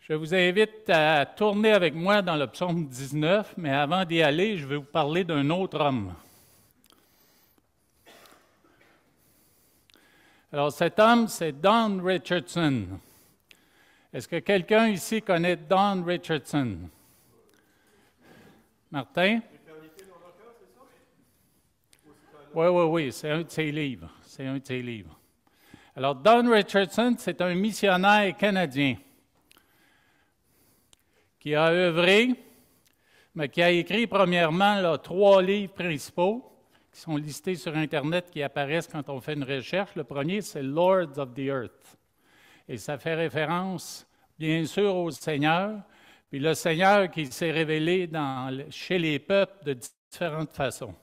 Je vous invite à tourner avec moi dans le psaume 19, mais avant d'y aller, je vais vous parler d'un autre homme. Alors, cet homme, c'est Don Richardson. Est-ce que quelqu'un ici connaît Don Richardson? Martin? Oui, c'est un de ses livres. C'est un de ses livres. Alors, Don Richardson, c'est un missionnaire canadien qui a œuvré, mais qui a écrit premièrement 3 livres principaux qui sont listés sur Internet, qui apparaissent quand on fait une recherche. Le premier, c'est Lords of the Earth. Et ça fait référence, bien sûr, au Seigneur, puis le Seigneur qui s'est révélé chez les peuples de différentes façons.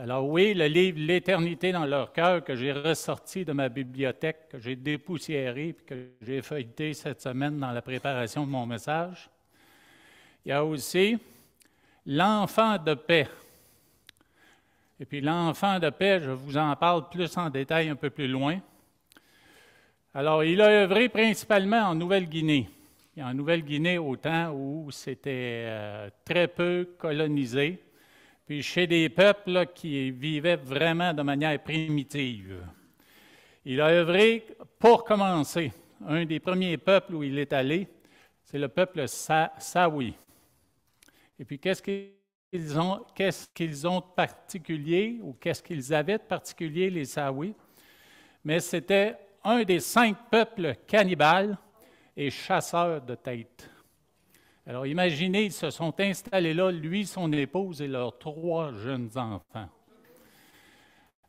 Alors oui, le livre « L'éternité dans leur cœur » que j'ai ressorti de ma bibliothèque, que j'ai dépoussiéré, puis que j'ai feuilleté cette semaine dans la préparation de mon message. Il y a aussi « L'enfant de paix ». Et puis l'enfant de paix, je vous en parle plus en détail un peu plus loin. Alors, il a œuvré principalement en Nouvelle-Guinée. Et en Nouvelle-Guinée, au temps où c'était très peu colonisé, puis chez des peuples là, qui vivaient vraiment de manière primitive. Il a œuvré, pour commencer, un des premiers peuples où il est allé, c'est le peuple Saoui. Et puis, qu'est-ce qu'ils ont de particulier, ou qu'est-ce qu'ils avaient de particulier, les Saouis? Mais c'était un des 5 peuples cannibales et chasseurs de têtes. Alors, imaginez, ils se sont installés là, lui, son épouse et leurs 3 jeunes enfants.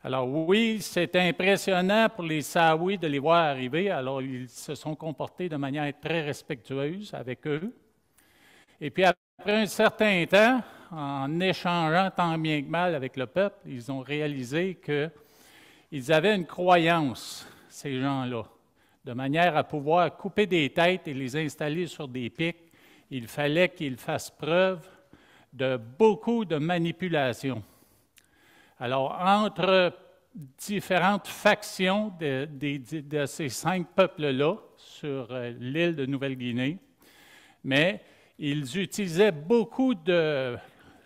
Alors oui, c'est impressionnant pour les Saouis de les voir arriver. Alors, ils se sont comportés de manière très respectueuse avec eux. Et puis, après un certain temps, en échangeant tant bien que mal avec le peuple, ils ont réalisé qu'ils avaient une croyance, ces gens-là, de manière à pouvoir couper des têtes et les installer sur des pics. Il fallait qu'ils fassent preuve de beaucoup de manipulation. Alors, entre différentes factions de ces 5 peuples-là sur l'île de Nouvelle-Guinée, mais ils utilisaient beaucoup de,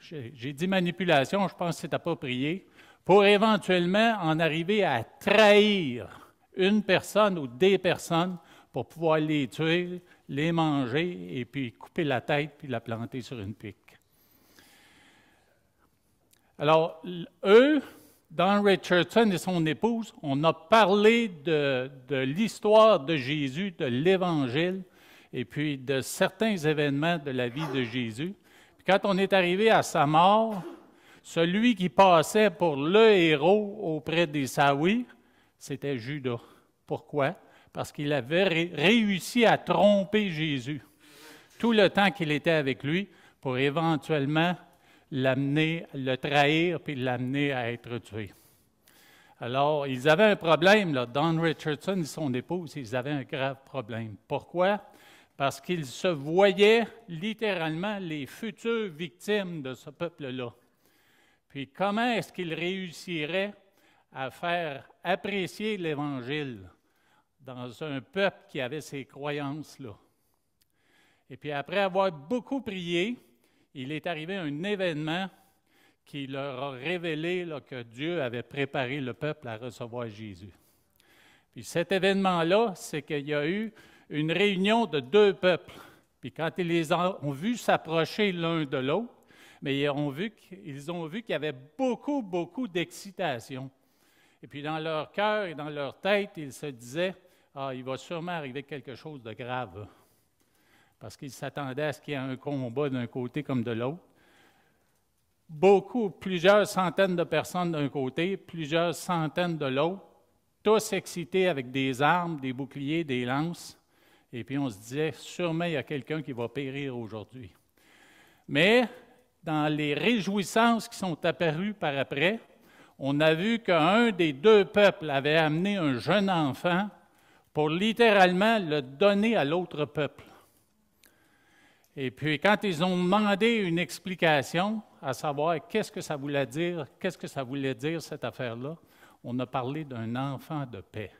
j'ai dit manipulation, je pense que c'est approprié, pour éventuellement en arriver à trahir une personne ou des personnes pour pouvoir les tuer, les manger et puis couper la tête puis la planter sur une pique. Alors, eux, Don Richardson et son épouse, on a parlé de l'histoire de Jésus, de l'Évangile, et puis de certains événements de la vie de Jésus. Puis quand on est arrivé à sa mort, celui qui passait pour le héros auprès des Saouis, c'était Judas. Pourquoi? Parce qu'il avait réussi à tromper Jésus tout le temps qu'il était avec lui pour éventuellement l'amener, le trahir puis l'amener à être tué. Alors, ils avaient un problème, là, Don Richardson et son épouse, ils avaient un grave problème. Pourquoi? Parce qu'ils se voyaient littéralement les futures victimes de ce peuple-là. Puis comment est-ce qu'ils réussiraient à faire apprécier l'Évangile dans un peuple qui avait ces croyances-là? Et puis après avoir beaucoup prié, il est arrivé un événement qui leur a révélé là, que Dieu avait préparé le peuple à recevoir Jésus. Puis cet événement-là, c'est qu'il y a eu une réunion de 2 peuples. Puis quand ils les ont vus s'approcher l'un de l'autre, mais ils ont vu qu'il y avait beaucoup d'excitation. Et puis dans leur cœur et dans leur tête, ils se disaient « Ah, il va sûrement arriver quelque chose de grave. » Parce qu'ils s'attendaient à ce qu'il y ait un combat d'un côté comme de l'autre. Plusieurs centaines de personnes d'un côté, plusieurs centaines de l'autre, tous excités avec des armes, des boucliers, des lances. Et puis on se disait, sûrement il y a quelqu'un qui va périr aujourd'hui. Mais dans les réjouissances qui sont apparues par après, on a vu qu'un des 2 peuples avait amené un jeune enfant pour littéralement le donner à l'autre peuple. Et puis quand ils ont demandé une explication, à savoir qu'est-ce que ça voulait dire cette affaire-là, on a parlé d'un enfant de paix.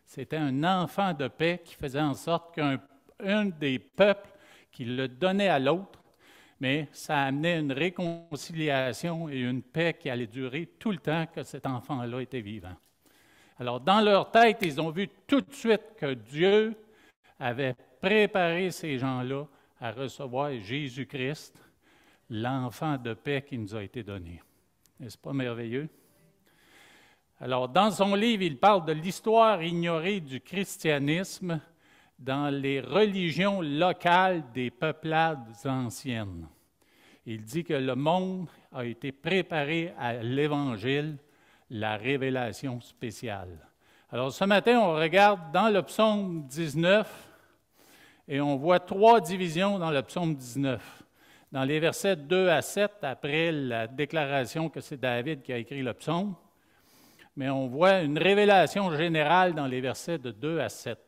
C'était un enfant de paix qui faisait en sorte qu'un des peuples qui le donnait à l'autre, mais ça amenait une réconciliation et une paix qui allait durer tout le temps que cet enfant-là était vivant. Alors, dans leur tête, ils ont vu tout de suite que Dieu avait préparé ces gens-là à recevoir Jésus-Christ, l'enfant de paix qui nous a été donné. N'est-ce pas merveilleux? Alors, dans son livre, il parle de l'histoire ignorée du christianisme dans les religions locales des peuplades anciennes. Il dit que le monde a été préparé à l'Évangile, la révélation spéciale. Alors, ce matin, on regarde dans le psaume 19 et on voit 3 divisions dans le psaume 19. Dans les versets 2 à 7, après la déclaration que c'est David qui a écrit le psaume, mais on voit une révélation générale dans les versets de 2 à 7.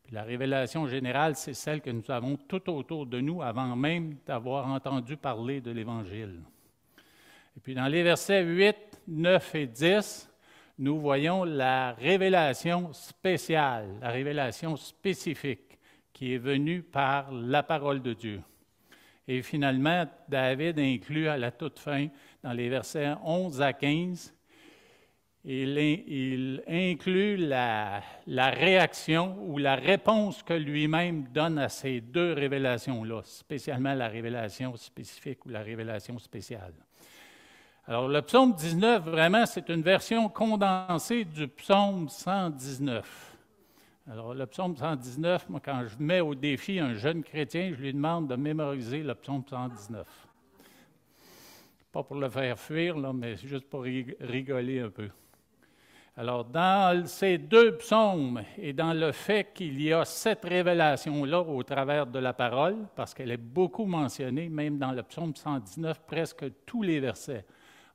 Puis la révélation générale, c'est celle que nous avons tout autour de nous avant même d'avoir entendu parler de l'Évangile. Et puis dans les versets 8, 9 et 10, nous voyons la révélation spéciale, la révélation spécifique qui est venue par la parole de Dieu. Et finalement, David inclut à la toute fin, dans les versets 11 à 15, il inclut la réaction ou la réponse que lui-même donne à ces 2 révélations-là, spécialement la révélation spécifique ou la révélation spéciale. Alors, le psaume 19, vraiment, c'est une version condensée du psaume 119. Alors, le psaume 119, moi, quand je mets au défi un jeune chrétien, je lui demande de mémoriser le psaume 119. Pas pour le faire fuir, là, mais juste pour rigoler un peu. Alors, dans ces 2 psaumes et dans le fait qu'il y a cette révélation-là au travers de la parole, parce qu'elle est beaucoup mentionnée, même dans le psaume 119, presque tous les versets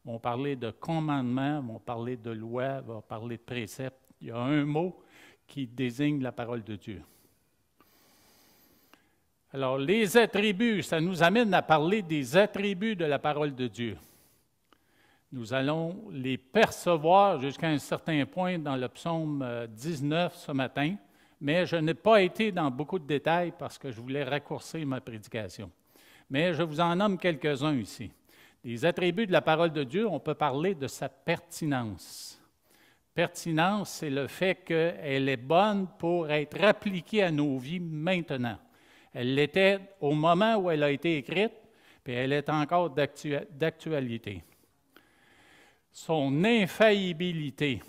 vont parler de commandements, vont parler de lois, vont parler de préceptes. Il y a un mot qui désigne la parole de Dieu. Alors, les attributs, ça nous amène à parler des attributs de la parole de Dieu. Nous allons les percevoir jusqu'à un certain point dans le psaume 19 ce matin, mais je n'ai pas été dans beaucoup de détails parce que je voulais raccourcir ma prédication. Mais je vous en nomme quelques-uns ici. Les attributs de la parole de Dieu, on peut parler de sa pertinence. Pertinence, c'est le fait qu'elle est bonne pour être appliquée à nos vies maintenant. Elle l'était au moment où elle a été écrite, puis elle est encore d'actualité. Son infaillibilité.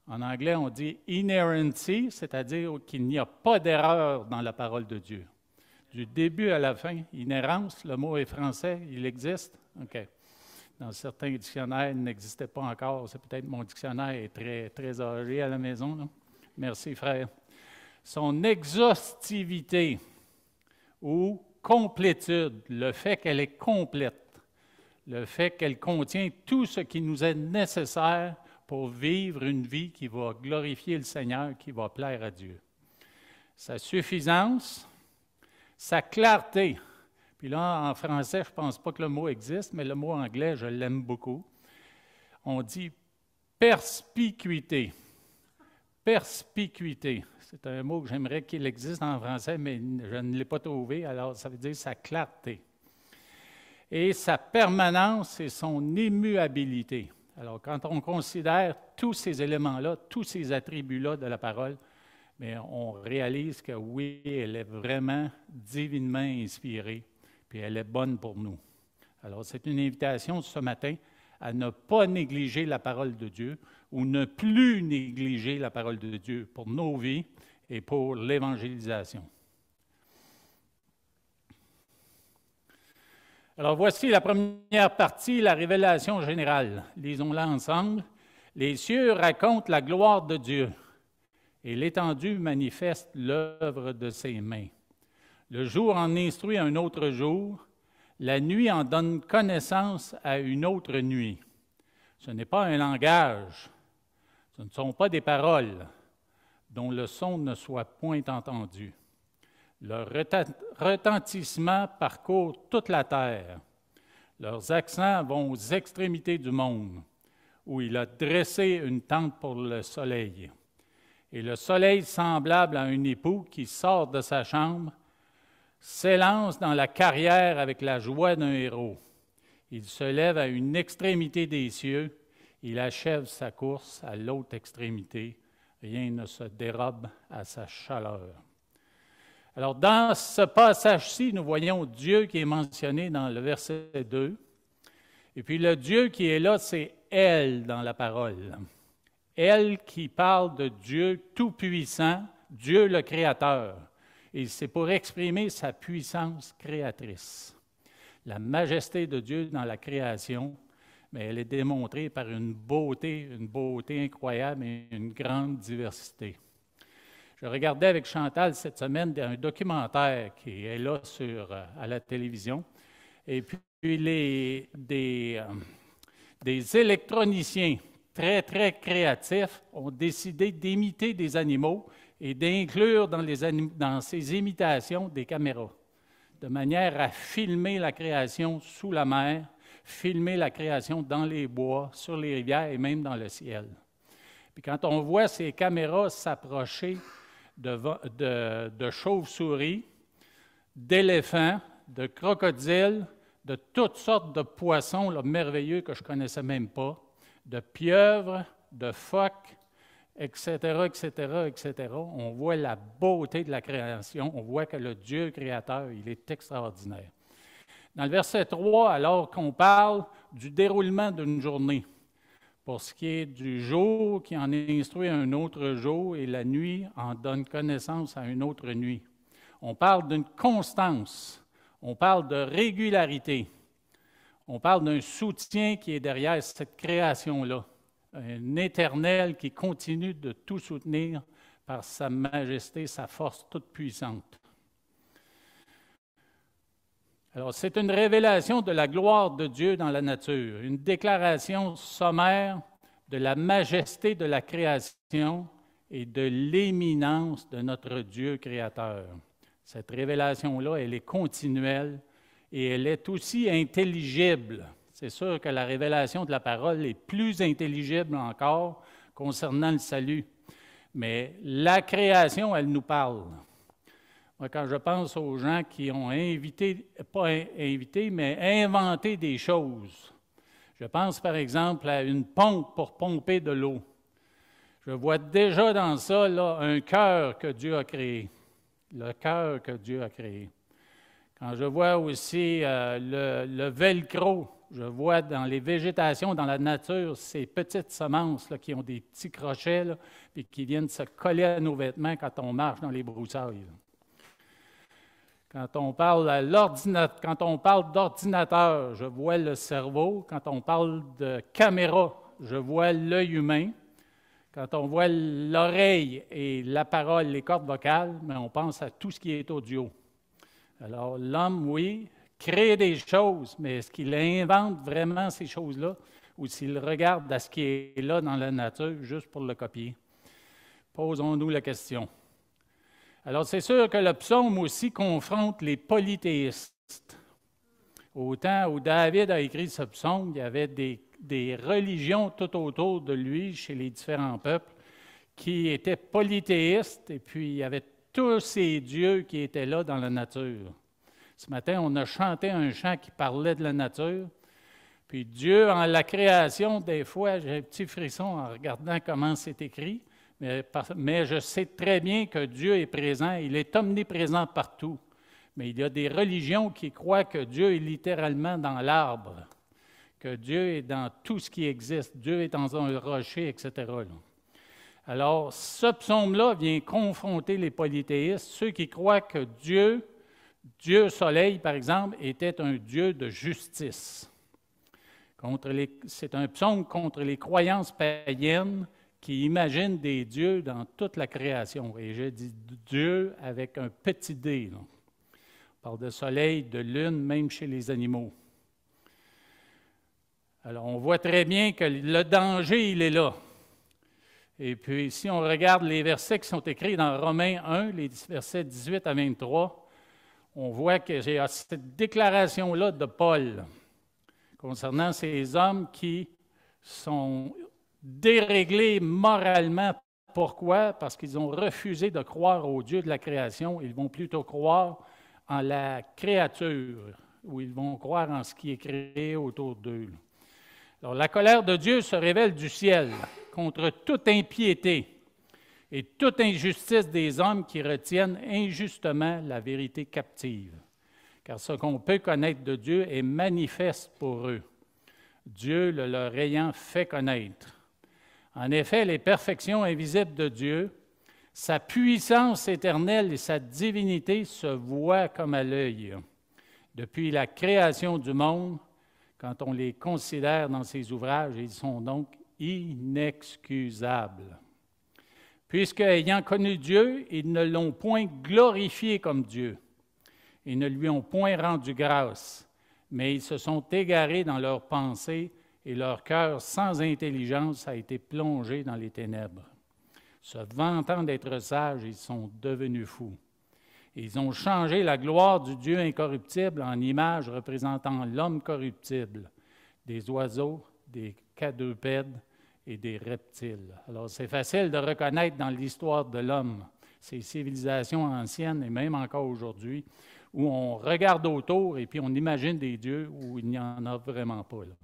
En anglais, on dit inerrancy, c'est-à-dire qu'il n'y a pas d'erreur dans la parole de Dieu. Du début à la fin, inhérence, le mot est français, il existe. OK. Dans certains dictionnaires, il n'existait pas encore. C'est peut-être mon dictionnaire est très, très âgé à la maison. Là. Merci, frère. Son exhaustivité ou complétude, le fait qu'elle est complète. Le fait qu'elle contient tout ce qui nous est nécessaire pour vivre une vie qui va glorifier le Seigneur, qui va plaire à Dieu. Sa suffisance, sa clarté. Puis là, en français, je ne pense pas que le mot existe, mais le mot anglais, je l'aime beaucoup. On dit perspicuité. Perspicuité. C'est un mot que j'aimerais qu'il existe en français, mais je ne l'ai pas trouvé, alors ça veut dire sa clarté. Et sa permanence et son immuabilité. Alors, quand on considère tous ces éléments-là, tous ces attributs-là de la parole, bien, on réalise que oui, elle est vraiment divinement inspirée, puis elle est bonne pour nous. Alors, c'est une invitation ce matin à ne pas négliger la parole de Dieu ou ne plus négliger la parole de Dieu pour nos vies et pour l'évangélisation. Alors, voici la première partie, la révélation générale. Lisons-la ensemble. Les cieux racontent la gloire de Dieu, et l'étendue manifeste l'œuvre de ses mains. Le jour en instruit un autre jour, la nuit en donne connaissance à une autre nuit. Ce n'est pas un langage, ce ne sont pas des paroles dont le son ne soit point entendu. Leur retentissement parcourt toute la terre. Leurs accents vont aux extrémités du monde, où il a dressé une tente pour le soleil. Et le soleil semblable à un époux qui sort de sa chambre s'élance dans la carrière avec la joie d'un héros. Il se lève à une extrémité des cieux, il achève sa course à l'autre extrémité. Rien ne se dérobe à sa chaleur. Alors, dans ce passage-ci, nous voyons Dieu qui est mentionné dans le verset 2. Et puis, le Dieu qui est là, c'est elle dans la parole. Elle qui parle de Dieu tout-puissant, Dieu le Créateur. Et c'est pour exprimer sa puissance créatrice. La majesté de Dieu dans la création, mais elle est démontrée par une beauté incroyable et une grande diversité. Je regardais avec Chantal cette semaine un documentaire qui est là à la télévision. Et puis des électroniciens très, très créatifs ont décidé d'imiter des animaux et d'inclure dans ces imitations des caméras, de manière à filmer la création sous la mer, filmer la création dans les bois, sur les rivières et même dans le ciel. Puis quand on voit ces caméras s'approcher de chauves-souris, d'éléphants, de crocodiles, de toutes sortes de poissons là, merveilleux que je ne connaissais même pas, de pieuvres, de phoques, etc., etc., etc. On voit la beauté de la création, on voit que le Dieu créateur, il est extraordinaire. Dans le verset 3, alors qu'on parle du déroulement d'une journée, pour ce qui est du jour qui en instruit un autre jour et la nuit en donne connaissance à une autre nuit. On parle d'une constance, on parle de régularité, on parle d'un soutien qui est derrière cette création-là, un éternel qui continue de tout soutenir par sa majesté, sa force toute puissante. Alors, c'est une révélation de la gloire de Dieu dans la nature, une déclaration sommaire de la majesté de la création et de l'éminence de notre Dieu créateur. Cette révélation-là, elle est continuelle et elle est aussi intelligible. C'est sûr que la révélation de la parole est plus intelligible encore concernant le salut, mais la création, elle nous parle. Moi, quand je pense aux gens qui ont inventé des choses, je pense par exemple à une pompe pour pomper de l'eau. Je vois déjà dans ça là, un cœur que Dieu a créé, le cœur que Dieu a créé. Quand je vois aussi le velcro, je vois dans les végétations, dans la nature, ces petites semences là, qui ont des petits crochets là, et qui viennent se coller à nos vêtements quand on marche dans les broussailles. Là. Quand on parle d'ordinateur, je vois le cerveau. Quand on parle de caméra, je vois l'œil humain. Quand on voit l'oreille et la parole, les cordes vocales, mais on pense à tout ce qui est audio. Alors, l'homme, oui, crée des choses, mais est-ce qu'il invente vraiment ces choses-là ou s'il regarde à ce qui est là dans la nature juste pour le copier? Posons-nous la question. Alors, c'est sûr que le psaume aussi confronte les polythéistes. Au temps où David a écrit ce psaume, il y avait des religions tout autour de lui, chez les différents peuples, qui étaient polythéistes, et puis il y avait tous ces dieux qui étaient là dans la nature. Ce matin, on a chanté un chant qui parlait de la nature, puis Dieu, en la création, des fois, j'ai un petit frisson en regardant comment c'est écrit, mais je sais très bien que Dieu est présent, il est omniprésent partout. Mais il y a des religions qui croient que Dieu est littéralement dans l'arbre, que Dieu est dans tout ce qui existe, Dieu est dans un rocher, etc. Alors, ce psaume-là vient confronter les polythéistes, ceux qui croient que Dieu Soleil, par exemple, était un Dieu de justice. C'est un psaume contre les croyances païennes qui imaginent des dieux dans toute la création. Et je dis Dieu avec un petit d. Là. On parle de soleil, de lune, même chez les animaux. Alors, on voit très bien que le danger, il est là. Et puis, si on regarde les versets qui sont écrits dans Romains 1, les versets 18 à 23, on voit que j'ai cette déclaration-là de Paul concernant ces hommes qui sont déréglés moralement Pourquoi? Parce qu'ils ont refusé de croire au Dieu de la création. Ils vont plutôt croire en la créature, ou ils vont croire en ce qui est créé autour d'eux. Alors, la colère de Dieu se révèle du ciel contre toute impiété et toute injustice des hommes qui retiennent injustement la vérité captive. Car ce qu'on peut connaître de Dieu est manifeste pour eux, Dieu le leur ayant fait connaître. En effet, les perfections invisibles de Dieu, sa puissance éternelle et sa divinité se voient comme à l'œil. Depuis la création du monde, quand on les considère dans ses ouvrages, ils sont donc inexcusables. Puisque, ayant connu Dieu, ils ne l'ont point glorifié comme Dieu. Ils ne lui ont point rendu grâce, mais ils se sont égarés dans leurs pensées et leur cœur sans intelligence a été plongé dans les ténèbres. Se vantant d'être sages, ils sont devenus fous. Ils ont changé la gloire du Dieu incorruptible en image représentant l'homme corruptible, des oiseaux, des quadrupèdes et des reptiles. Alors, c'est facile de reconnaître dans l'histoire de l'homme, ces civilisations anciennes et même encore aujourd'hui, où on regarde autour et puis on imagine des dieux où il n'y en a vraiment pas. Là.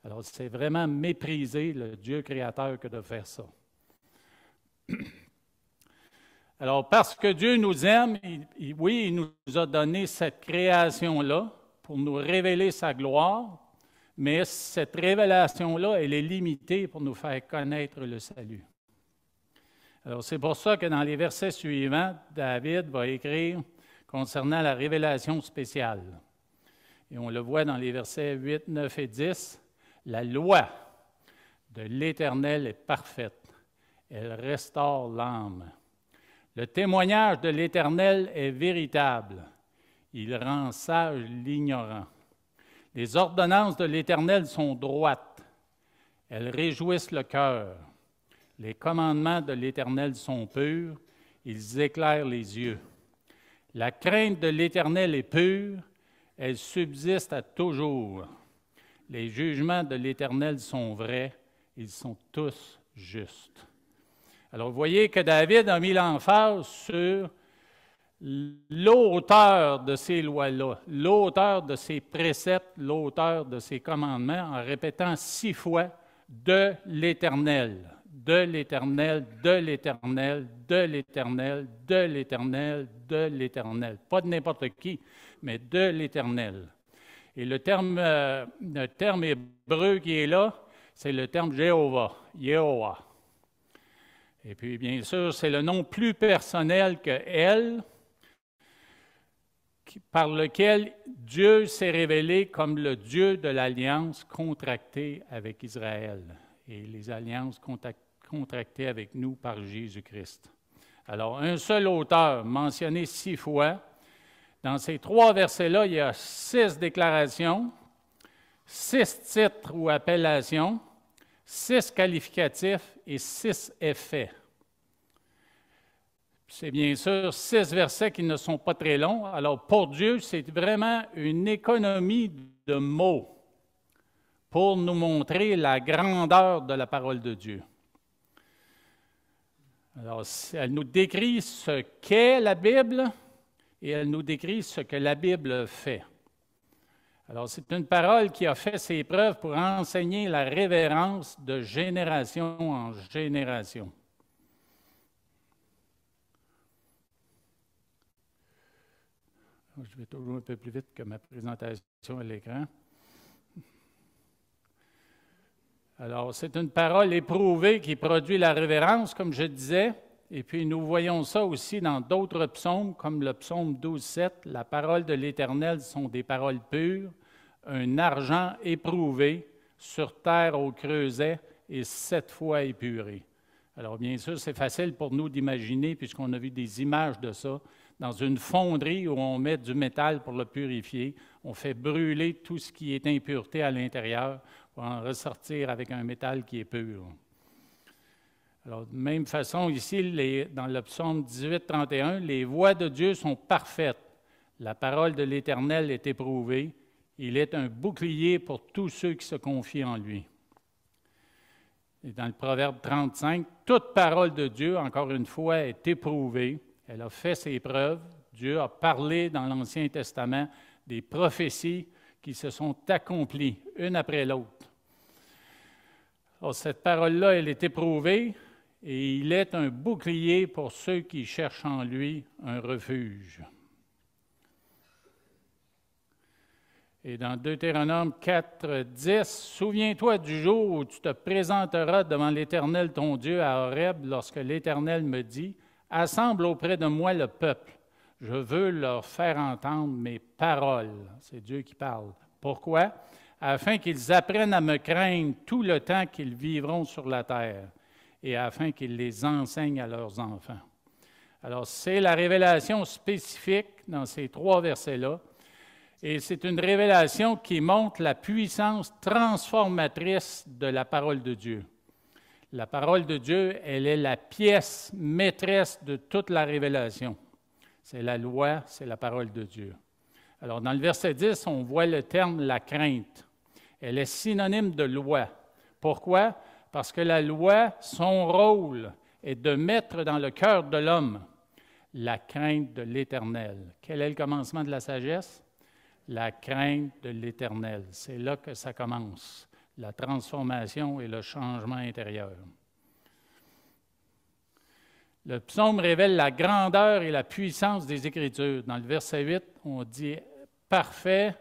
Alors, c'est vraiment mépriser le Dieu créateur que de faire ça. Alors, parce que Dieu nous aime, oui, il nous a donné cette création-là pour nous révéler sa gloire, mais cette révélation-là, elle est limitée pour nous faire connaître le salut. Alors, c'est pour ça que dans les versets suivants, David va écrire concernant la révélation spéciale. Et on le voit dans les versets 8, 9 et 10. La loi de l'Éternel est parfaite. Elle restaure l'âme. Le témoignage de l'Éternel est véritable. Il rend sage l'ignorant. Les ordonnances de l'Éternel sont droites. Elles réjouissent le cœur. Les commandements de l'Éternel sont purs. Ils éclairent les yeux. La crainte de l'Éternel est pure. Elle subsiste à toujours. Les jugements de l'Éternel sont vrais. Ils sont tous justes. Alors, vous voyez que David a mis l'emphase sur l'auteur de ces lois-là, l'auteur de ces préceptes, l'auteur de ces commandements, en répétant 6 fois « de l'Éternel ». De l'Éternel, de l'Éternel, de l'Éternel, de l'Éternel, de l'Éternel. Pas de n'importe qui, mais de l'Éternel. Et le terme hébreu qui est là, c'est le terme Jéhovah, Yehovah. Et puis, bien sûr, c'est le nom plus personnel que elle, par lequel Dieu s'est révélé comme le Dieu de l'alliance contractée avec Israël et les alliances contractées avec nous par Jésus-Christ. Alors, un seul auteur mentionné 6 fois. Dans ces 3 versets-là, il y a 6 déclarations, 6 titres ou appellations, 6 qualificatifs et 6 effets. C'est bien sûr 6 versets qui ne sont pas très longs. Alors, pour Dieu, c'est vraiment une économie de mots pour nous montrer la grandeur de la parole de Dieu. Alors, elle nous décrit ce qu'est la Bible et elle nous décrit ce que la Bible fait. Alors, c'est une parole qui a fait ses preuves pour enseigner la révérence de génération en génération. Je vais toujours un peu plus vite que ma présentation à l'écran. Alors, c'est une parole éprouvée qui produit la révérence, comme je disais, et puis nous voyons ça aussi dans d'autres psaumes, comme le psaume 12,7. La parole de l'Éternel sont des paroles pures, un argent éprouvé, sur terre au creuset et 7 fois épuré. Alors, bien sûr, c'est facile pour nous d'imaginer, puisqu'on a vu des images de ça, dans une fonderie où on met du métal pour le purifier, on fait brûler tout ce qui est impureté à l'intérieur pour en ressortir avec un métal qui est pur. Alors, de même façon, ici, dans le psaume 18, 31, les voies de Dieu sont parfaites. La parole de l'Éternel est éprouvée. Il est un bouclier pour tous ceux qui se confient en lui. Et dans le Proverbe 35, toute parole de Dieu, encore une fois, est éprouvée. Elle a fait ses preuves. Dieu a parlé dans l'Ancien Testament des prophéties qui se sont accomplies, une après l'autre. Alors, cette parole-là, elle est éprouvée et il est un bouclier pour ceux qui cherchent en lui un refuge. Et dans Deutéronome 4, 10, « Souviens-toi du jour où tu te présenteras devant l'Éternel ton Dieu à Horeb, lorsque l'Éternel me dit, « Assemble auprès de moi le peuple. Je veux leur faire entendre mes paroles. » C'est Dieu qui parle. Pourquoi? Afin qu'ils apprennent à me craindre tout le temps qu'ils vivront sur la terre et afin qu'ils les enseignent à leurs enfants. Alors, c'est la révélation spécifique dans ces 3 versets-là. Et c'est une révélation qui montre la puissance transformatrice de la parole de Dieu. La parole de Dieu, elle est la pièce maîtresse de toute la révélation. C'est la loi, c'est la parole de Dieu. Alors, dans le verset 10, on voit le terme « la crainte ». Elle est synonyme de loi. Pourquoi? Parce que la loi, son rôle est de mettre dans le cœur de l'homme la crainte de l'Éternel. Quel est le commencement de la sagesse? La crainte de l'Éternel. C'est là que ça commence, la transformation et le changement intérieur. Le psaume révèle la grandeur et la puissance des Écritures. Dans le verset 8, on dit « parfait ».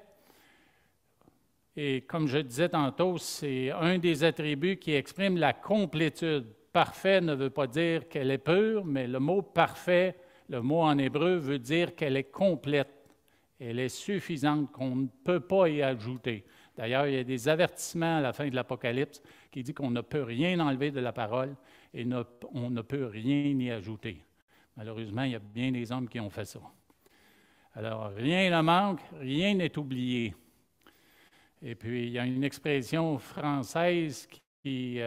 Et comme je disais tantôt, c'est un des attributs qui exprime la complétude. Parfait ne veut pas dire qu'elle est pure, mais le mot parfait, le mot en hébreu, veut dire qu'elle est complète. Elle est suffisante, qu'on ne peut pas y ajouter. D'ailleurs, il y a des avertissements à la fin de l'Apocalypse qui disent qu'on ne peut rien enlever de la parole et on ne peut rien y ajouter. Malheureusement, il y a bien des hommes qui ont fait ça. Alors, rien ne manque, rien n'est oublié. Et puis, il y a une expression française qui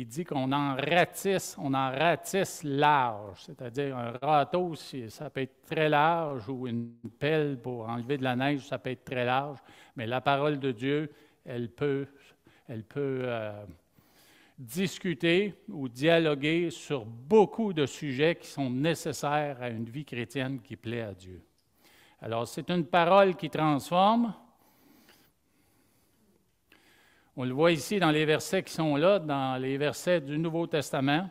dit qu'on en ratisse large. C'est-à-dire, un râteau, ça peut être très large, ou une pelle pour enlever de la neige, ça peut être très large. Mais la parole de Dieu, elle peut discuter ou dialoguer sur beaucoup de sujets qui sont nécessaires à une vie chrétienne qui plaît à Dieu. Alors, c'est une parole qui transforme. On le voit ici dans les versets qui sont là, dans les versets du Nouveau Testament.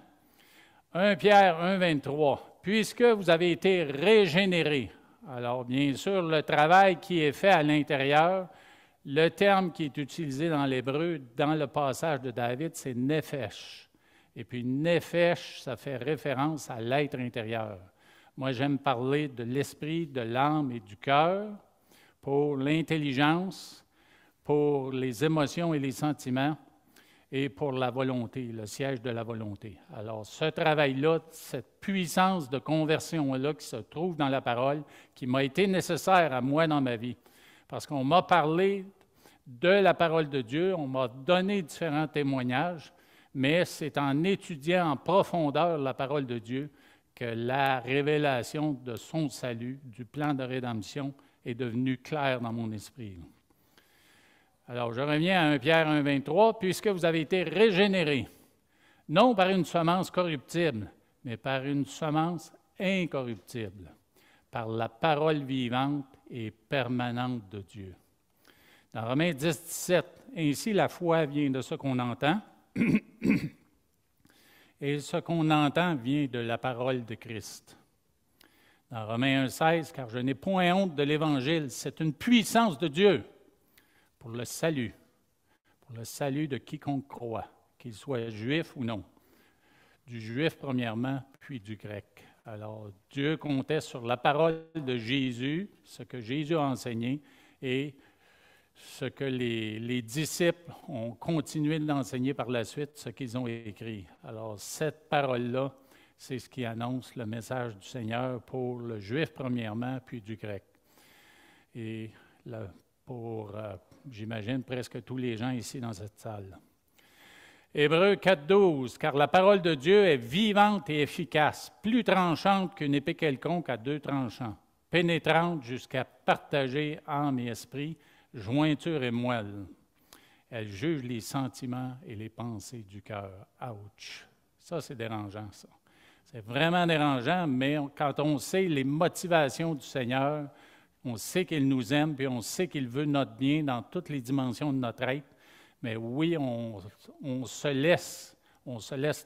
1 Pierre 1, 23. « Puisque vous avez été régénérés. » Alors, bien sûr, le travail qui est fait à l'intérieur, le terme qui est utilisé dans l'hébreu, dans le passage de David, c'est « nefesh ». Et puis, « nefesh », ça fait référence à l'être intérieur. Moi, j'aime parler de l'esprit, de l'âme et du cœur pour l'intelligence, pour les émotions et les sentiments et pour la volonté, le siège de la volonté. Alors, ce travail-là, cette puissance de conversion-là qui se trouve dans la parole, qui m'a été nécessaire à moi dans ma vie, parce qu'on m'a parlé de la parole de Dieu, on m'a donné différents témoignages, mais c'est en étudiant en profondeur la parole de Dieu que la révélation de son salut, du plan de rédemption, est devenue claire dans mon esprit. Alors, je reviens à 1 Pierre 1, 23. « Puisque vous avez été régénérés, non par une semence corruptible, mais par une semence incorruptible, par la parole vivante et permanente de Dieu. » Dans Romains 10, 17, « Ainsi la foi vient de ce qu'on entend, et ce qu'on entend vient de la parole de Christ. » Dans Romains 1, 16, « Car je n'ai point honte de l'Évangile, c'est une puissance de Dieu. » Pour le salut de quiconque croit, qu'il soit juif ou non. Du juif premièrement, puis du grec. Alors, Dieu comptait sur la parole de Jésus, ce que Jésus a enseigné, et ce que les disciples ont continué d'enseigner par la suite, ce qu'ils ont écrit. Alors, cette parole-là, c'est ce qui annonce le message du Seigneur pour le juif premièrement, puis du grec. Et pour j'imagine, presque tous les gens ici dans cette salle. Hébreux 4, 12. « Car la parole de Dieu est vivante et efficace, plus tranchante qu'une épée quelconque à 2 tranchants, pénétrante jusqu'à partager âme et esprit, jointure et moelle. Elle juge les sentiments et les pensées du cœur. Ouch! Ça, c'est dérangeant, ça. C'est vraiment dérangeant, mais quand on sait les motivations du Seigneur, on sait qu'il nous aime, puis on sait qu'il veut notre bien dans toutes les dimensions de notre être. Mais oui, on se laisse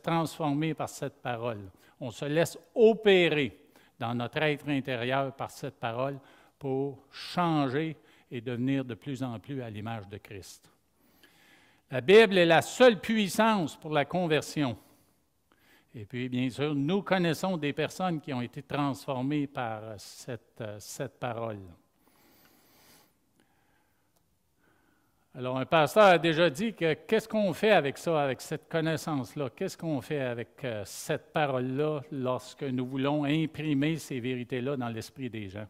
transformer par cette parole. On se laisse opérer dans notre être intérieur par cette parole pour changer et devenir de plus en plus à l'image de Christ. La Bible est la seule puissance pour la conversion. Et puis, bien sûr, nous connaissons des personnes qui ont été transformées par cette parole. Alors, un pasteur a déjà dit que qu'est-ce qu'on fait avec ça, avec cette connaissance-là? Qu'est-ce qu'on fait avec cette parole-là lorsque nous voulons imprimer ces vérités-là dans l'esprit des gens?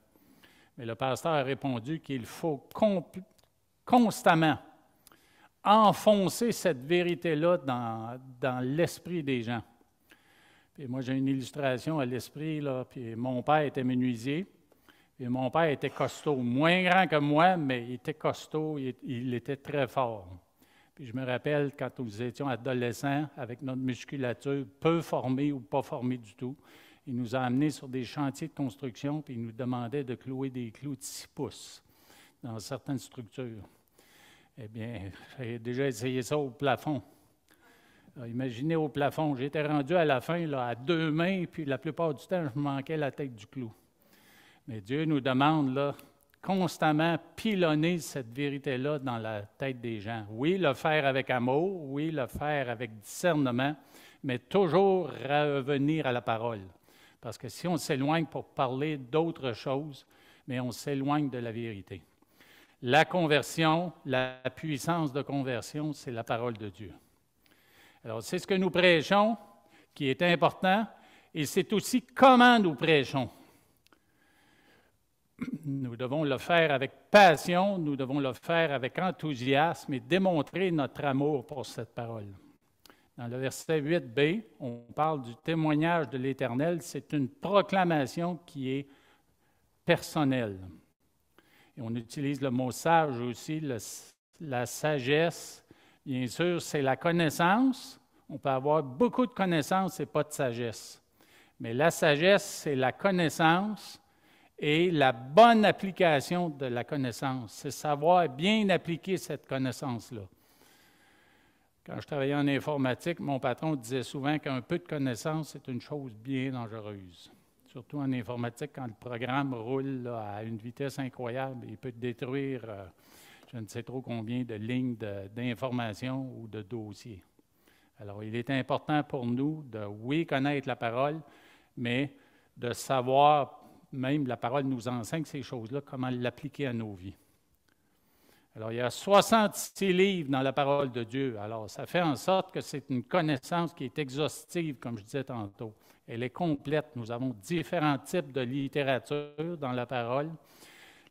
Mais le pasteur a répondu qu'il faut constamment enfoncer cette vérité-là dans l'esprit des gens. Puis moi, j'ai une illustration à l'esprit, là, puis mon père était menuisier. Et mon père était costaud, moins grand que moi, mais il était costaud, il était très fort. Puis je me rappelle, quand nous étions adolescents, avec notre musculature peu formée ou pas formée du tout, il nous a amenés sur des chantiers de construction, puis il nous demandait de clouer des clous de 6 pouces dans certaines structures. Eh bien, j'ai déjà essayé ça au plafond. Alors, imaginez au plafond, j'étais rendu à la fin là, à 2 mains, puis la plupart du temps, je manquais la tête du clou. Mais Dieu nous demande là, constamment pilonner cette vérité-là dans la tête des gens. Oui, le faire avec amour, oui, le faire avec discernement, mais toujours revenir à la parole. Parce que si on s'éloigne pour parler d'autres choses, mais on s'éloigne de la vérité. La conversion, la puissance de conversion, c'est la parole de Dieu. Alors, c'est ce que nous prêchons qui est important, et c'est aussi comment nous prêchons. Nous devons le faire avec passion, nous devons le faire avec enthousiasme et démontrer notre amour pour cette parole. Dans le verset 8b, on parle du témoignage de l'Éternel. C'est une proclamation qui est personnelle. Et on utilise le mot sage aussi, la sagesse. Bien sûr, c'est la connaissance. On peut avoir beaucoup de connaissances et pas de sagesse. Mais la sagesse, c'est la connaissance et la bonne application de la connaissance. C'est savoir bien appliquer cette connaissance-là. Quand je travaillais en informatique, mon patron disait souvent qu'un peu de connaissance, c'est une chose bien dangereuse. Surtout en informatique, quand le programme roule là, à une vitesse incroyable, il peut détruire je ne sais trop combien de lignes d'informations ou de dossiers. Alors, il est important pour nous de, oui, connaître la parole, mais de savoir, même la parole nous enseigne ces choses-là, comment l'appliquer à nos vies. Alors, il y a 66 livres dans la parole de Dieu. Alors, ça fait en sorte que c'est une connaissance qui est exhaustive, comme je disais tantôt. Elle est complète. Nous avons différents types de littérature dans la parole.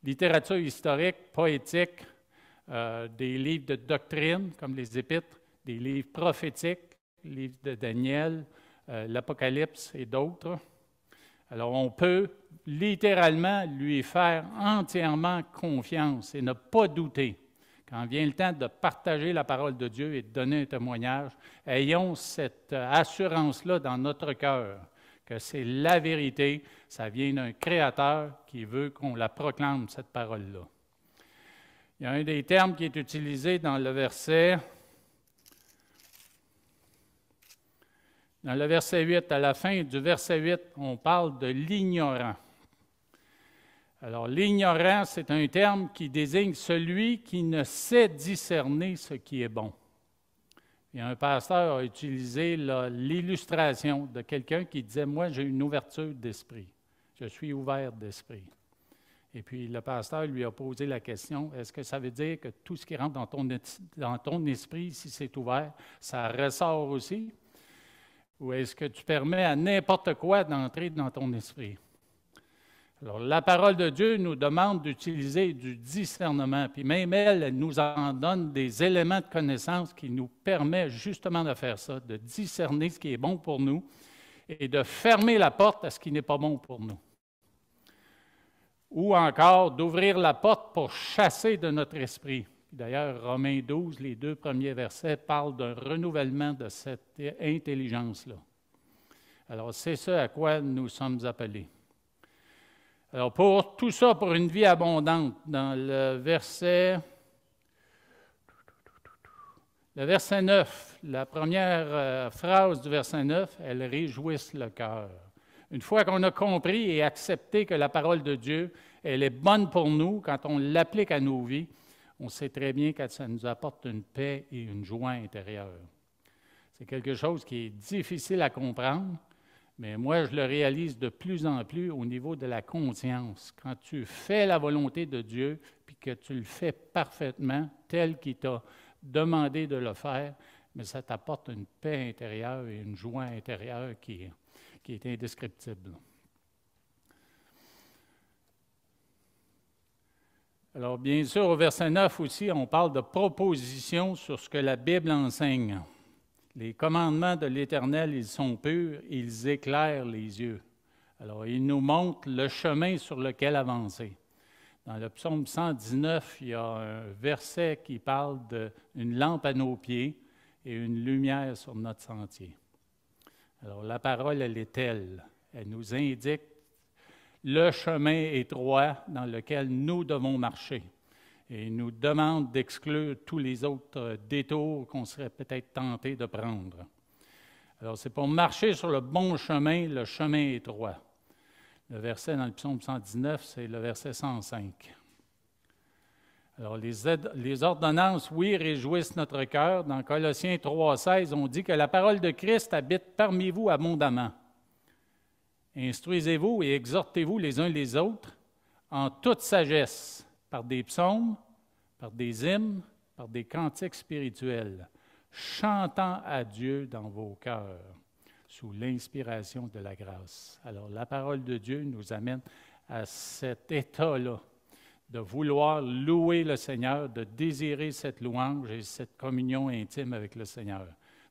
Littérature historique, poétique, des livres de doctrine, comme les Épîtres, des livres prophétiques, les livres de Daniel, l'Apocalypse et d'autres. Alors, on peut littéralement lui faire entièrement confiance et ne pas douter. Quand vient le temps de partager la parole de Dieu et de donner un témoignage, ayons cette assurance-là dans notre cœur, que c'est la vérité, ça vient d'un Créateur qui veut qu'on la proclame, cette parole-là. Il y a un des termes qui est utilisé dans le verset 8, à la fin du verset 8, on parle de l'ignorant. Alors, l'ignorant, c'est un terme qui désigne celui qui ne sait discerner ce qui est bon. Et un pasteur a utilisé l'illustration de quelqu'un qui disait « Moi, j'ai une ouverture d'esprit. Je suis ouvert d'esprit. » Et puis, le pasteur lui a posé la question, est-ce que ça veut dire que tout ce qui rentre dans ton esprit, si c'est ouvert, ça ressort aussi? Ou est-ce que tu permets à n'importe quoi d'entrer dans ton esprit? Alors, la parole de Dieu nous demande d'utiliser du discernement, puis même elle nous en donne des éléments de connaissance qui nous permettent justement de faire ça, de discerner ce qui est bon pour nous et de fermer la porte à ce qui n'est pas bon pour nous. Ou encore d'ouvrir la porte pour chasser de notre esprit. D'ailleurs, Romains 12, les 2 premiers versets parlent d'un renouvellement de cette intelligence-là. Alors, c'est ce à quoi nous sommes appelés. Alors, pour tout ça, pour une vie abondante, dans le verset 9, la première phrase du verset 9, « Elles réjouissent le cœur ». Une fois qu'on a compris et accepté que la parole de Dieu, elle est bonne pour nous, quand on l'applique à nos vies, on sait très bien que ça nous apporte une paix et une joie intérieure. C'est quelque chose qui est difficile à comprendre, mais moi, je le réalise de plus en plus au niveau de la conscience. Quand tu fais la volonté de Dieu, puis que tu le fais parfaitement, tel qu'il t'a demandé de le faire, mais ça t'apporte une paix intérieure et une joie intérieure qui est indescriptible. Alors, bien sûr, au verset 9 aussi, on parle de propositions sur ce que la Bible enseigne. Les commandements de l'Éternel, ils sont purs, ils éclairent les yeux. Alors, ils nous montrent le chemin sur lequel avancer. Dans le psaume 119, il y a un verset qui parle d'une lampe à nos pieds et une lumière sur notre sentier. Alors, la parole, elle est telle. Elle nous indique le chemin étroit dans lequel nous devons marcher. Et il nous demande d'exclure tous les autres détours qu'on serait peut-être tenté de prendre. Alors, c'est pour marcher sur le bon chemin, le chemin étroit. Le verset dans le psaume 119, c'est le verset 105. Alors, les ordonnances, oui, réjouissent notre cœur. Dans Colossiens 3,16, on dit que la parole de Christ habite parmi vous abondamment. Instruisez-vous et exhortez-vous les uns les autres en toute sagesse, par des psaumes, par des hymnes, par des cantiques spirituels, chantant à Dieu dans vos cœurs, sous l'inspiration de la grâce. Alors, la parole de Dieu nous amène à cet état-là, de vouloir louer le Seigneur, de désirer cette louange et cette communion intime avec le Seigneur.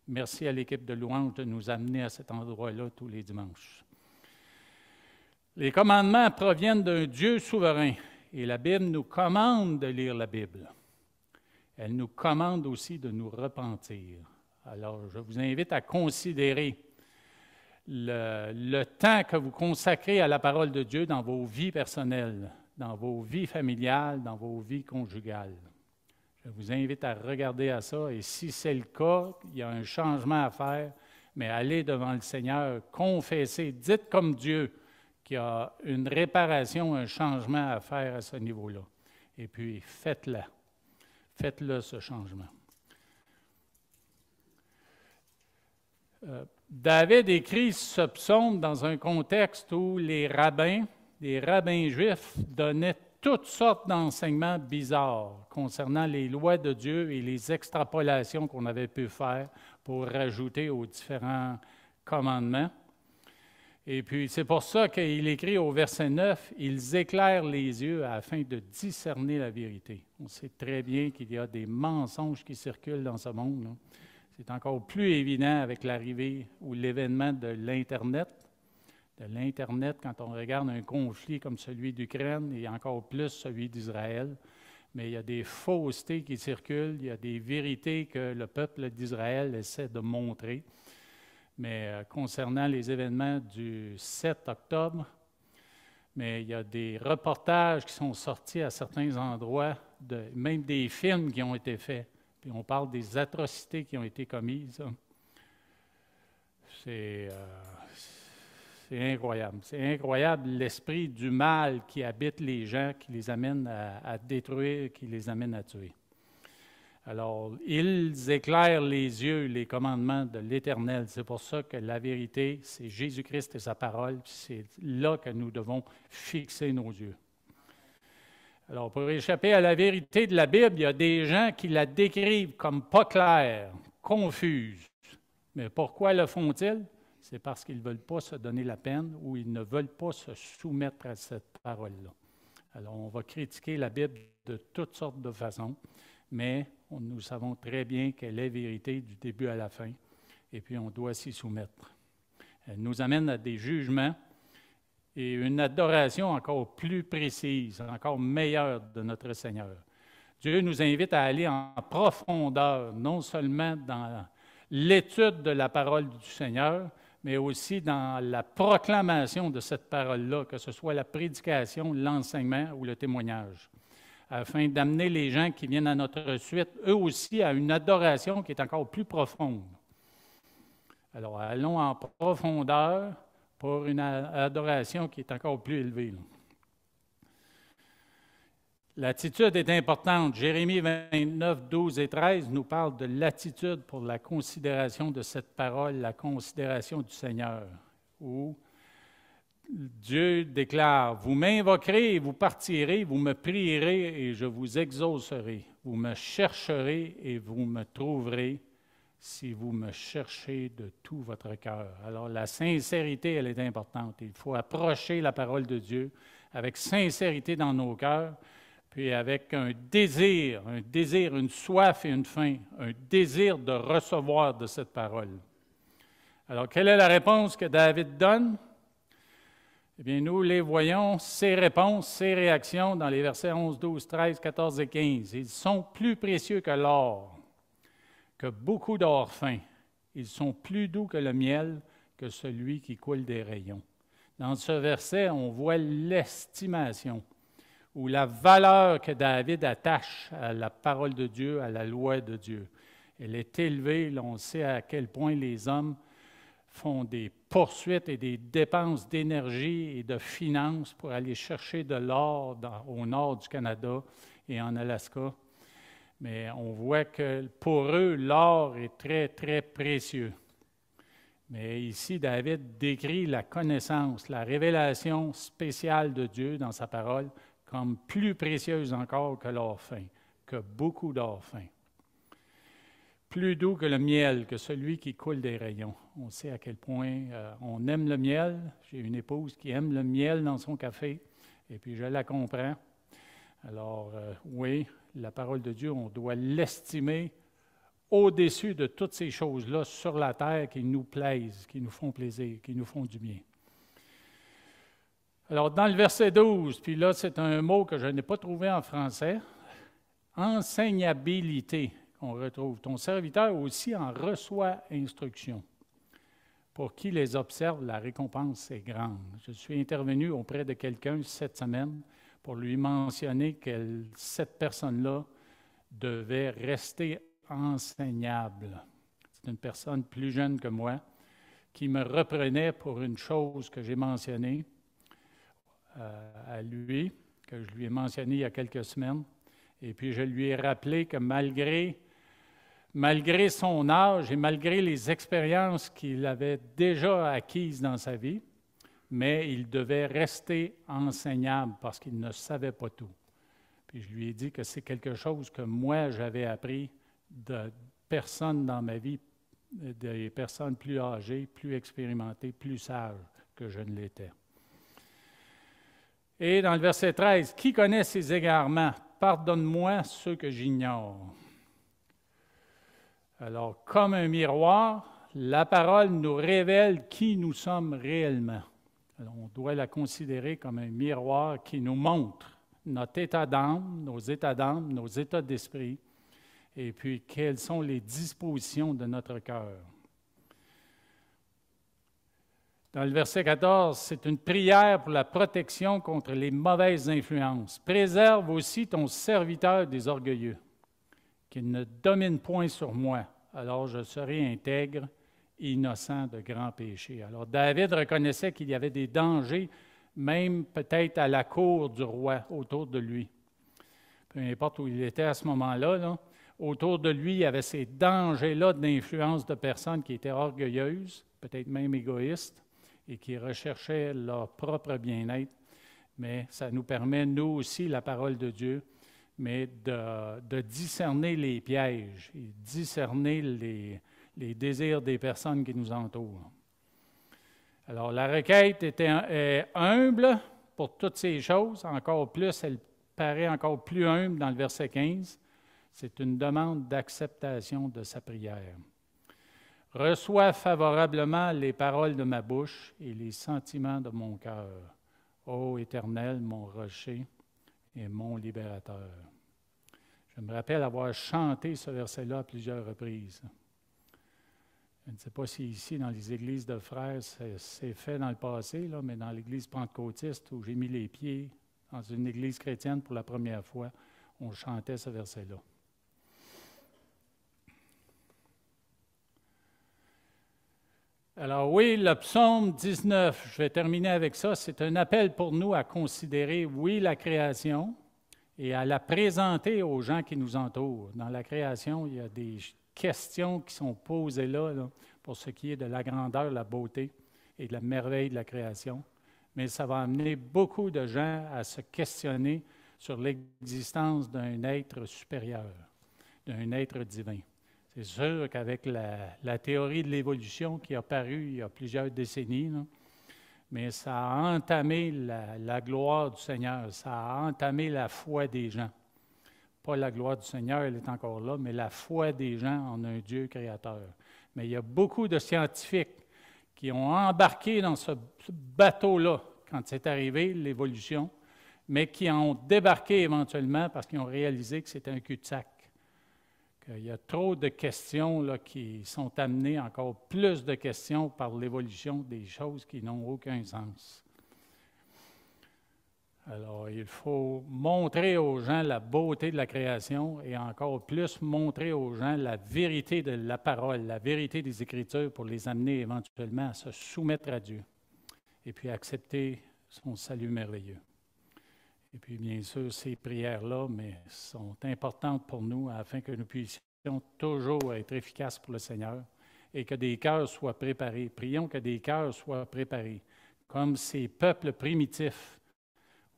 Merci à l'équipe de louange de nous amener à cet endroit-là tous les dimanches. Les commandements proviennent d'un Dieu souverain et la Bible nous commande de lire la Bible. Elle nous commande aussi de nous repentir. Alors, je vous invite à considérer le temps que vous consacrez à la parole de Dieu dans vos vies personnelles, dans vos vies familiales, dans vos vies conjugales. Je vous invite à regarder à ça et si c'est le cas, il y a un changement à faire, mais allez devant le Seigneur, confessez, dites comme Dieu qu'il y a une réparation, un changement à faire à ce niveau-là. Et puis, faites-le. Faites-le, ce changement. David écrit ce psaume dans un contexte où les rabbins juifs donnaient toutes sortes d'enseignements bizarres concernant les lois de Dieu et les extrapolations qu'on avait pu faire pour rajouter aux différents commandements. Et puis, c'est pour ça qu'il écrit au verset 9, « Ils éclairent les yeux afin de discerner la vérité. » On sait très bien qu'il y a des mensonges qui circulent dans ce monde, là. C'est encore plus évident avec l'arrivée ou l'événement de l'Internet. De l'Internet, quand on regarde un conflit comme celui d'Ukraine et encore plus celui d'Israël. Mais il y a des faussetés qui circulent, il y a des vérités que le peuple d'Israël essaie de montrer. Mais concernant les événements du 7 octobre, mais il y a des reportages qui sont sortis à certains endroits, même des films qui ont été faits. Puis on parle des atrocités qui ont été commises. C'est incroyable. C'est incroyable l'esprit du mal qui habite les gens, qui les amène à détruire, qui les amène à tuer. Alors, ils éclairent les yeux, les commandements de l'Éternel. C'est pour ça que la vérité, c'est Jésus-Christ et sa parole. C'est là que nous devons fixer nos yeux. Alors, pour échapper à la vérité de la Bible, il y a des gens qui la décrivent comme pas claire, confuse. Mais pourquoi le font-ils? C'est parce qu'ils ne veulent pas se donner la peine ou ils ne veulent pas se soumettre à cette parole-là. Alors, on va critiquer la Bible de toutes sortes de façons, mais nous savons très bien qu'elle est vérité du début à la fin, et puis on doit s'y soumettre. Elle nous amène à des jugements et une adoration encore plus précise, encore meilleure de notre Seigneur. Dieu nous invite à aller en profondeur, non seulement dans l'étude de la parole du Seigneur, mais aussi dans la proclamation de cette parole-là, que ce soit la prédication, l'enseignement ou le témoignage, afin d'amener les gens qui viennent à notre suite, eux aussi, à une adoration qui est encore plus profonde. Alors, allons en profondeur pour une adoration qui est encore plus élevée, là. L'attitude est importante. Jérémie 29, 12 et 13 nous parle de l'attitude pour la considération de cette parole, la considération du Seigneur, où Dieu déclare, « Vous m'invoquerez et vous partirez, vous me prierez et je vous exaucerai. Vous me chercherez et vous me trouverez si vous me cherchez de tout votre cœur. » Alors, la sincérité, elle est importante. Il faut approcher la parole de Dieu avec sincérité dans nos cœurs, puis avec un désir, une soif et une faim, un désir de recevoir de cette parole. Alors, quelle est la réponse que David donne? Eh bien, nous les voyons, ces réponses, ces réactions dans les versets 11, 12, 13, 14 et 15. Ils sont plus précieux que l'or, que beaucoup d'or fin. Ils sont plus doux que le miel, que celui qui coule des rayons. Dans ce verset, on voit l'estimation ou la valeur que David attache à la parole de Dieu, à la loi de Dieu. Elle est élevée, là, on sait à quel point les hommes font des poursuites et des dépenses d'énergie et de finances pour aller chercher de l'or au nord du Canada et en Alaska. Mais on voit que pour eux, l'or est très, très précieux. Mais ici, David décrit la connaissance, la révélation spéciale de Dieu dans sa parole comme plus précieuse encore que l'or fin, que beaucoup d'or fin. Plus doux que le miel, que celui qui coule des rayons. On sait à quel point on aime le miel. J'ai une épouse qui aime le miel dans son café, et puis je la comprends. Alors, oui, la parole de Dieu, on doit l'estimer au-dessus de toutes ces choses-là sur la terre qui nous plaisent, qui nous font plaisir, qui nous font du bien. Alors, dans le verset 12, puis là, c'est un mot que je n'ai pas trouvé en français, enseignabilité, qu'on retrouve. Ton serviteur aussi en reçoit instruction. Pour qui les observe, la récompense est grande. Je suis intervenu auprès de quelqu'un cette semaine pour lui mentionner que cette personne-là devait rester enseignable. C'est une personne plus jeune que moi qui me reprenait pour une chose que j'ai mentionnée à lui, que je lui ai mentionné il y a quelques semaines. Et puis, je lui ai rappelé que malgré son âge et malgré les expériences qu'il avait déjà acquises dans sa vie, mais il devait rester enseignable parce qu'il ne savait pas tout. Puis je lui ai dit que c'est quelque chose que moi, j'avais appris de personnes dans ma vie, des personnes plus âgées, plus expérimentées, plus sages que je ne l'étais. Et dans le verset 13, « Qui connaît ses égarements? Pardonne-moi ceux que j'ignore. » Alors, comme un miroir, la parole nous révèle qui nous sommes réellement. Alors, on doit la considérer comme un miroir qui nous montre notre état d'âme, nos états d'esprit, et puis quelles sont les dispositions de notre cœur. Dans le verset 14, c'est une prière pour la protection contre les mauvaises influences. « Préserve aussi ton serviteur des orgueilleux, qu'il ne domine point sur moi, alors je serai intègre, innocent de grands péchés. » Alors David reconnaissait qu'il y avait des dangers, même peut-être à la cour du roi, autour de lui. Peu importe où il était à ce moment-là, autour de lui, il y avait ces dangers-là d'influence de personnes qui étaient orgueilleuses, peut-être même égoïstes, et qui recherchaient leur propre bien-être. Mais ça nous permet, nous aussi, la parole de Dieu, mais de discerner les pièges et discerner les désirs des personnes qui nous entourent. Alors, la requête est humble pour toutes ces choses. Encore plus, elle paraît encore plus humble dans le verset 15. C'est une demande d'acceptation de sa prière. « Reçois favorablement les paroles de ma bouche et les sentiments de mon cœur, ô Éternel, mon rocher et mon libérateur. » Je me rappelle avoir chanté ce verset-là à plusieurs reprises. Je ne sais pas si ici, dans les églises de frères, c'est fait dans le passé, là, mais dans l'église pentecôtiste où j'ai mis les pieds dans une église chrétienne pour la première fois, on chantait ce verset-là. Alors oui, le psaume 19, je vais terminer avec ça, c'est un appel pour nous à considérer, oui, la création et à la présenter aux gens qui nous entourent. Dans la création, il y a des questions qui sont posées là, pour ce qui est de la grandeur, la beauté et de la merveille de la création. Mais ça va amener beaucoup de gens à se questionner sur l'existence d'un être supérieur, d'un être divin. C'est sûr qu'avec la théorie de l'évolution qui a paru il y a plusieurs décennies, là, mais ça a entamé la gloire du Seigneur, ça a entamé la foi des gens. Pas la gloire du Seigneur, elle est encore là, mais la foi des gens en un Dieu créateur. Mais il y a beaucoup de scientifiques qui ont embarqué dans ce bateau-là quand c'est arrivé, l'évolution, mais qui ont débarqué éventuellement parce qu'ils ont réalisé que c'était un cul-de-sac. Qu'il y a trop de questions là, qui sont amenées, encore plus de questions par l'évolution des choses qui n'ont aucun sens. Alors, il faut montrer aux gens la beauté de la création et encore plus montrer aux gens la vérité de la parole, la vérité des Écritures pour les amener éventuellement à se soumettre à Dieu et puis accepter son salut merveilleux. Et puis, bien sûr, ces prières-là, mais sont importantes pour nous afin que nous puissions toujours être efficaces pour le Seigneur et que des cœurs soient préparés. Prions que des cœurs soient préparés, comme ces peuples primitifs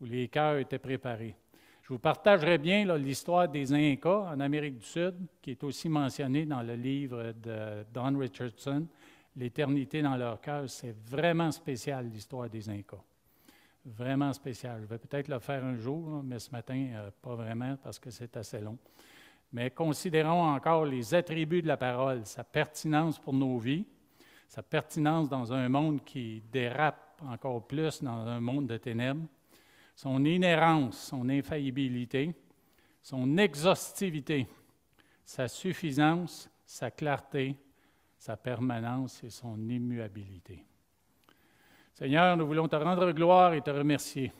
où les cœurs étaient préparés. Je vous partagerai bien là, l'histoire des Incas en Amérique du Sud, qui est aussi mentionnée dans le livre de Don Richardson, « L'éternité dans leur cœur ». C'est vraiment spécial, l'histoire des Incas. Vraiment spécial. Je vais peut-être le faire un jour, mais ce matin, pas vraiment, parce que c'est assez long. Mais considérons encore les attributs de la parole, sa pertinence pour nos vies, sa pertinence dans un monde qui dérape encore plus dans un monde de ténèbres, son inhérence, son infaillibilité, son exhaustivité, sa suffisance, sa clarté, sa permanence et son immuabilité. Seigneur, nous voulons te rendre gloire et te remercier.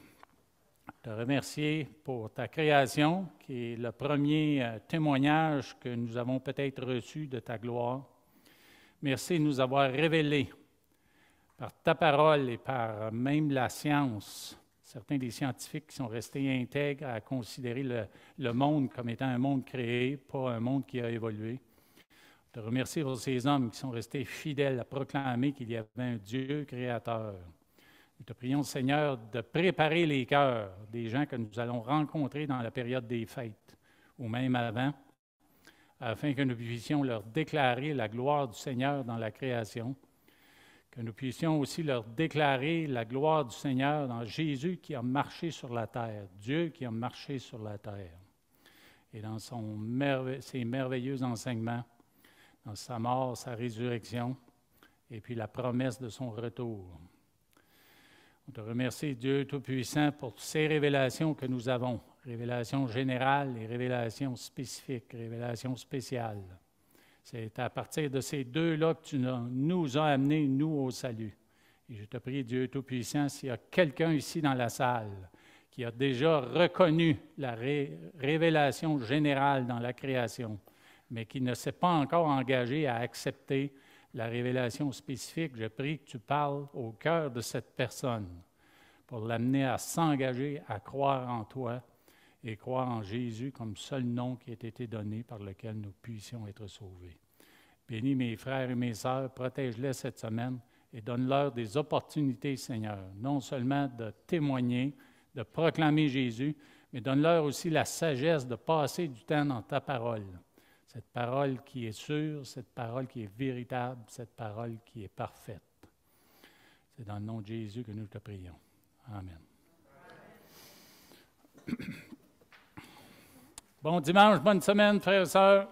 Te remercier pour ta création, qui est le premier témoignage que nous avons peut-être reçu de ta gloire. Merci de nous avoir révélé par ta parole et par même la science, certains des scientifiques qui sont restés intègres à considérer le monde comme étant un monde créé, pas un monde qui a évolué. Te remercier pour ces hommes qui sont restés fidèles à proclamer qu'il y avait un Dieu créateur. Nous te prions, Seigneur, de préparer les cœurs des gens que nous allons rencontrer dans la période des fêtes, ou même avant, afin que nous puissions leur déclarer la gloire du Seigneur dans la création, que nous puissions aussi leur déclarer la gloire du Seigneur dans Jésus qui a marché sur la terre, Dieu qui a marché sur la terre, et dans ses merveilleux enseignements, dans sa mort, sa résurrection, et puis la promesse de son retour. On te remercie, Dieu Tout-Puissant, pour ces révélations que nous avons, révélations générales et révélations spécifiques, révélations spéciales. C'est à partir de ces deux-là que tu nous as amenés, nous, au salut. Et je te prie, Dieu Tout-Puissant, s'il y a quelqu'un ici dans la salle qui a déjà reconnu la révélation générale dans la création, mais qui ne s'est pas encore engagé à accepter la révélation spécifique, je prie que tu parles au cœur de cette personne pour l'amener à s'engager, à croire en toi et croire en Jésus comme seul nom qui a été donné par lequel nous puissions être sauvés. Bénis mes frères et mes sœurs, protège-les cette semaine et donne-leur des opportunités, Seigneur, non seulement de témoigner, de proclamer Jésus, mais donne-leur aussi la sagesse de passer du temps dans ta parole. Cette parole qui est sûre, cette parole qui est véritable, cette parole qui est parfaite. C'est dans le nom de Jésus que nous te prions. Amen. Bon dimanche, bonne semaine, frères et sœurs.